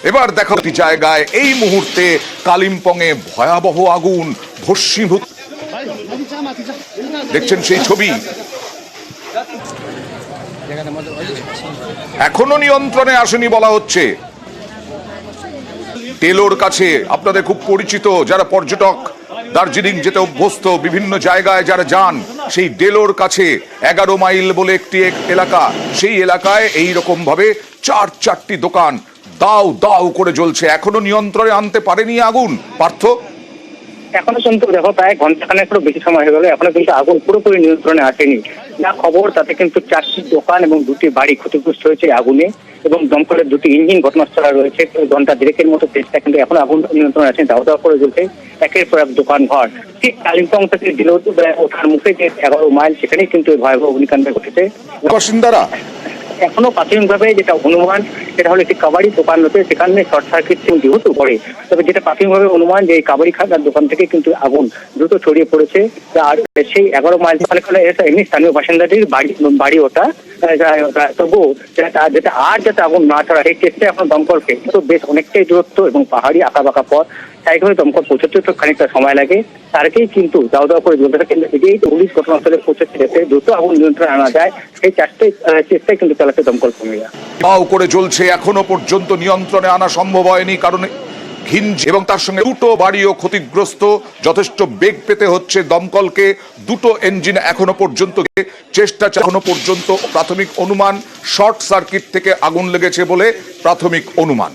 এবার দেখো জায়গায় এই মুহূর্তে কালিম্পংয়ে ভয়াবহ আগুন ভস্মীভূত, দেখছেন সেই ছবি। এখনো নিয়ন্ত্রণে আসেনি বলা হচ্ছে। টেলোর কাছে আপনাদের খুব পরিচিত, যারা পর্যটক দার্জিলিং যেতে অভ্যস্ত, বিভিন্ন জায়গায় যারা যান, সেই ডেলোর কাছে 11 মাইল বলে একটি এলাকা, সেই এলাকায় এই রকম ভাবে চারটি দোকান দাউ দাউ করে জ্বলছে। এখনো নিয়ন্ত্রণে আনতে পারেনি আগুন। পার্থ, এখনো কিন্তু দেখো প্রায় ঘন্টাখানেকেরও বেশি সময় হয়ে গেল, এখনো কিন্তু আগুন পুরোপুরি নিয়ন্ত্রণে আসেনি। যা খবর তাতে কিন্তু 4টি দোকান এবং 2টি বাড়ি ক্ষতিগ্রস্ত হয়েছে আগুনে, এবং দমকলের 2টি ইঞ্জিন ঘটনাস্থলে রয়েছে। ঘন্টা দেড়েকের মতো চেষ্টা, কিন্তু এখন আগুন নিয়ন্ত্রণে আসেনি। দাও দাও করে জ্বলছে একের পর এক দোকান ঘর। ঠিক কালিম্পং থেকে দিল ওঠার মুখে যে 11 মাইল, সেখানেই কিন্তু ভয়াবহ অগ্নিকাণ্ড ঘটেছে। বাসিন্দারা এখনো প্রাথমিকভাবে যেটা অনুমান, সেটা হলো একটি কাবাডি দোকান রয়েছে, সেখানে শর্ট সার্কিট যেহেতু পড়ে, তবে যেটা প্রাথমিকভাবে অনুমান যে এই কাবাডি খাতার দোকান থেকে কিন্তু আগুন দ্রুত ছড়িয়ে পড়েছে। আর সেই 11 মাইল দোকানে এমনি স্থানীয় বাসিন্দাদের বাড়ি ওটা, তবুও যেটা আগুন না ছড়া, এই চেষ্টায় এখন দমকলকে তো বেশ অনেকটাই দূরত্ব এবং পাহাড়ি আঁকাবাঁকা পথ, তাই করে দমকল পৌঁছতে তো খানিকটা সময় লাগে। তারকেই কিন্তু দাও দাও করে জ্বলতে থাকে। এই পুলিশ ঘটনাস্থলে পৌঁছতে যেতে দ্রুত আগুন নিয়ন্ত্রণে আনা যায়, সেই চেষ্টায় কিন্তু চালাচ্ছে দমকল কর্মীরা। দাউ করে জ্বলছে, এখনো পর্যন্ত নিয়ন্ত্রণে আনা সম্ভব হয়নি, কারণ ঘিঞ্জ এবং তার সঙ্গে 2টো বাড়িও ক্ষতিগ্রস্ত। যথেষ্ট বেগ পেতে হচ্ছে দমকলকে। 2টো ইঞ্জিন এখনো পর্যন্ত চেষ্টা, এখনো পর্যন্ত প্রাথমিক অনুমান শর্ট সার্কিট থেকে আগুন লেগেছে বলে প্রাথমিক অনুমান।